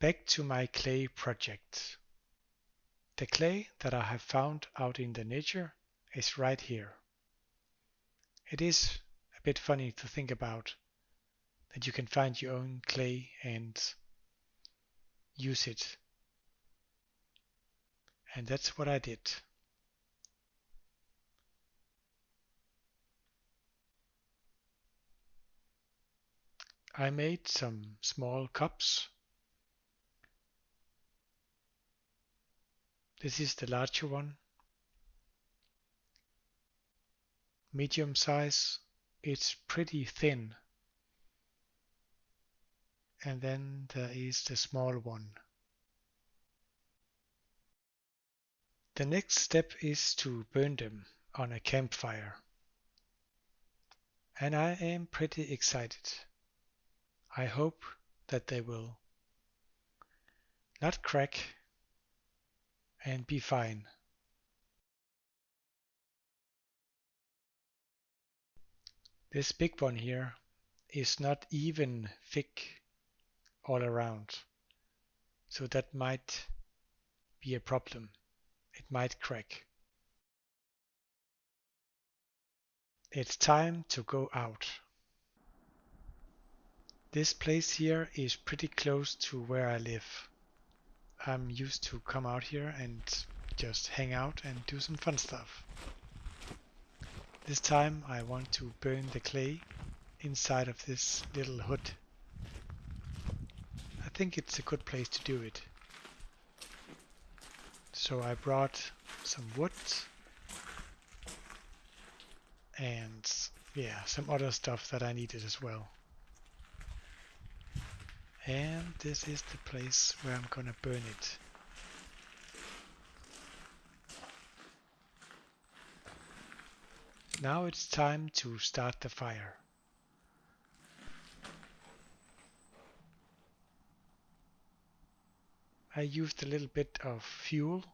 Back to my clay project. The clay that I have found out in the nature is right here. It is a bit funny to think about that you can find your own clay and use it. And that's what I did. I made some small cups. This is the larger one. Medium size. It's pretty thin. And then there is the small one. The next step is to burn them on a campfire. And I am pretty excited. I hope that they will not crack and be fine. This big one here is not even thick all around, so that might be a problem. It might crack. It's time to go out. This place here is pretty close to where I live. I'm used to come out here and just hang out and do some fun stuff. This time I want to burn the clay inside of this little hood. I think it's a good place to do it. So I brought some wood and some other stuff that I needed as well. And this is the place where I'm gonna burn it. Now it's time to start the fire. I used a little bit of fuel,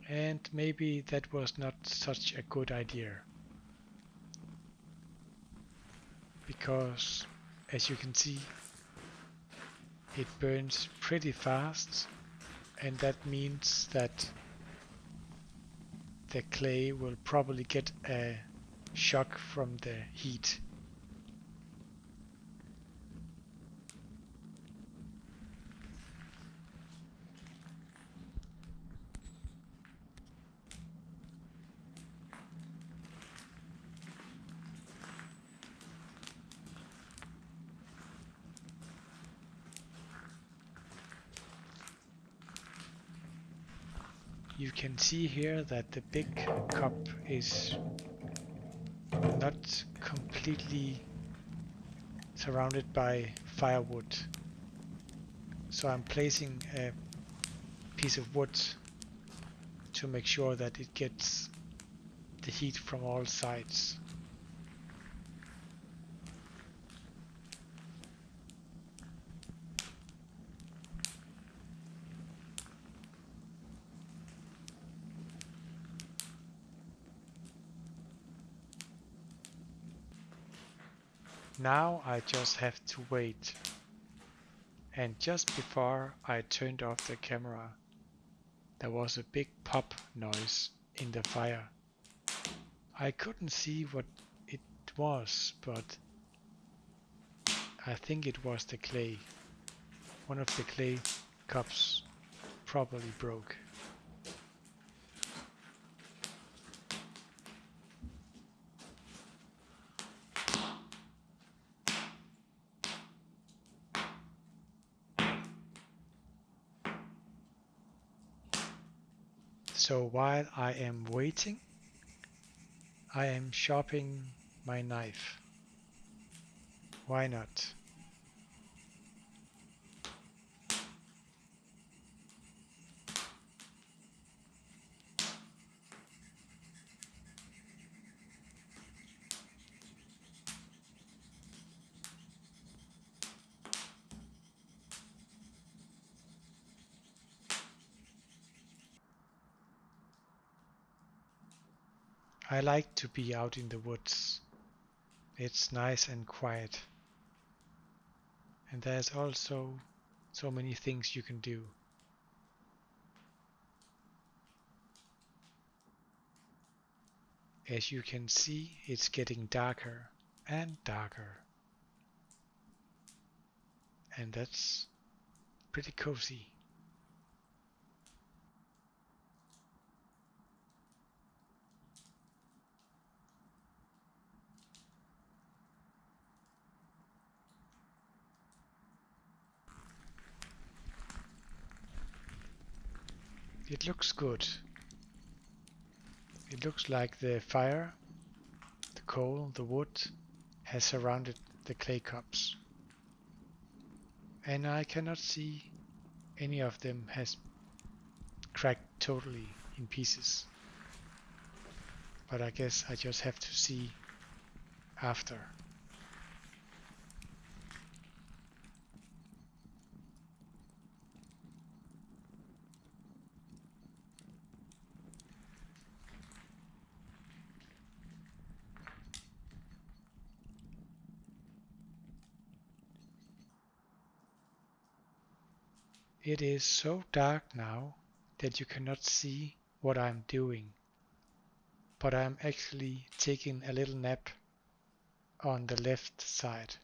and maybe that was not such a good idea, because as you can see, it burns pretty fast, and that means that the clay will probably get a shock from the heat. You can see here that the big cup is not completely surrounded by firewood. So I'm placing a piece of wood to make sure that it gets the heat from all sides. Now I just have to wait. And just before I turned off the camera, there was a big pop noise in the fire. I couldn't see what it was, but I think it was the clay. One of the clay cups probably broke. So while I am waiting, I am sharpening my knife. Why not? I like to be out in the woods. It's nice and quiet. And there's also so many things you can do. As you can see, it's getting darker and darker. And that's pretty cozy. It looks good. It looks like the fire, the coal, the wood has surrounded the clay cups. And I cannot see any of them has cracked totally in pieces. But I guess I just have to see after. It is so dark now that you cannot see what I'm doing, but I'm actually taking a little nap on the left side.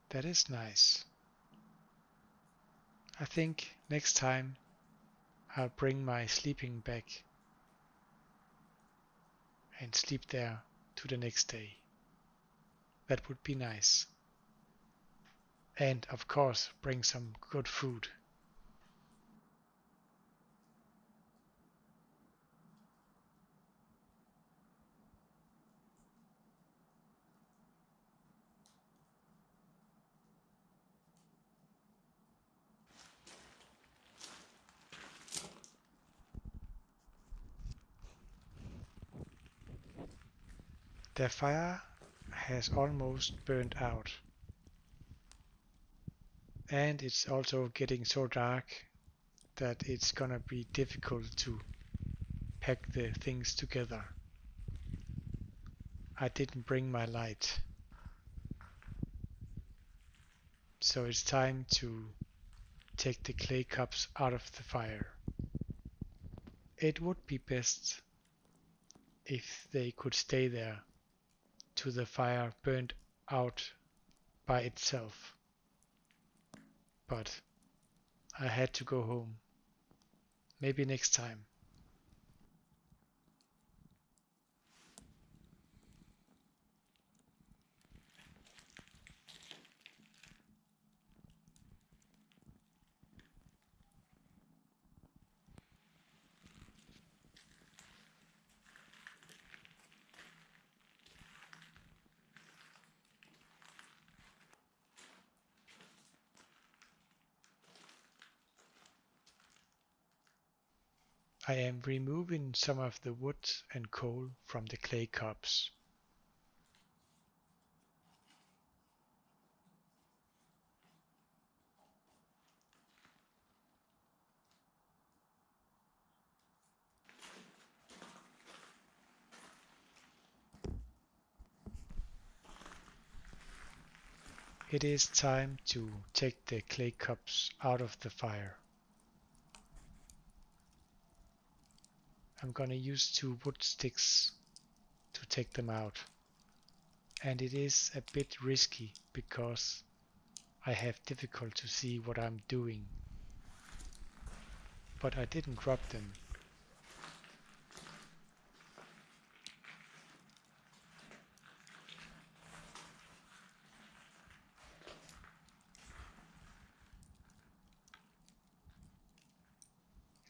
That is nice. I think next time I'll bring my sleeping bag and sleep there to the next day. That would be nice. And of course, bring some good food. The fire has almost burned out. And it's also getting so dark that it's gonna be difficult to pack the things together. I didn't bring my light. So it's time to take the clay cups out of the fire. It would be best if they could stay there till the fire burned out by itself. But I had to go home. Maybe next time. I am removing some of the wood and coal from the clay cups. It is time to take the clay cups out of the fire. I'm gonna use 2 wood sticks to take them out. And it is a bit risky because I have difficult to see what I'm doing. But I didn't drop them.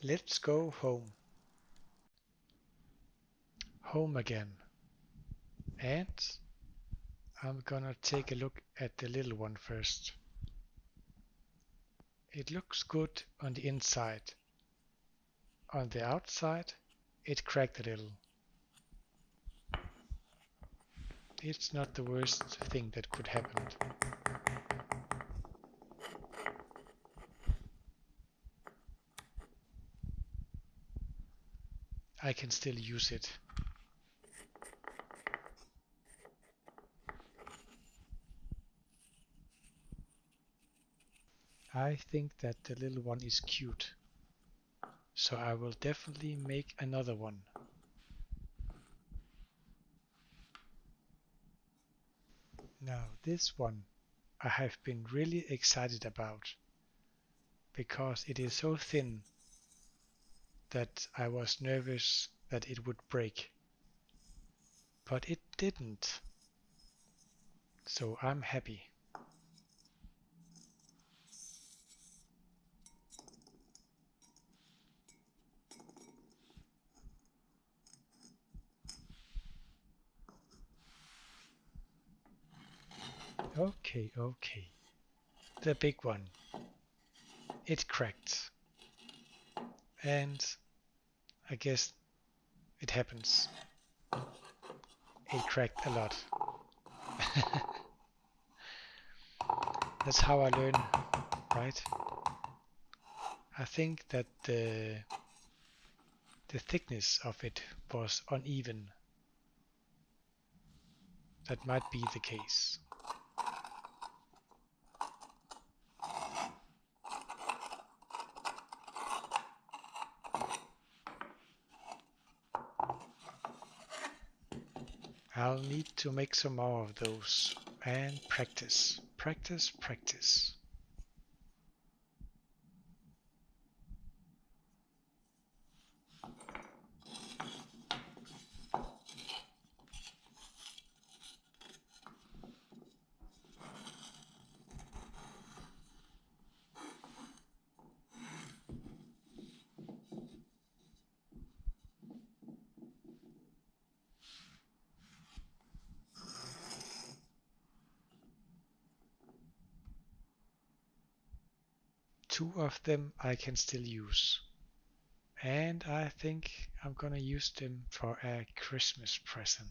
Let's go home. Home again. And I'm gonna take a look at the little one first. It looks good on the inside. On the outside, it cracked a little. It's not the worst thing that could happen. I can still use it. I think that the little one is cute, so I will definitely make another one. Now this one I have been really excited about because it is so thin that I was nervous that it would break. But it didn't, so I'm happy. Okay, okay. The big one. It cracked. And I guess it happens. It cracked a lot. That's how I learn, right? I think that the thickness of it was uneven. That might be the case. I'll need to make some more of those and practice, practice, practice. Two of them I can still use. And I think I'm gonna use them for a Christmas present.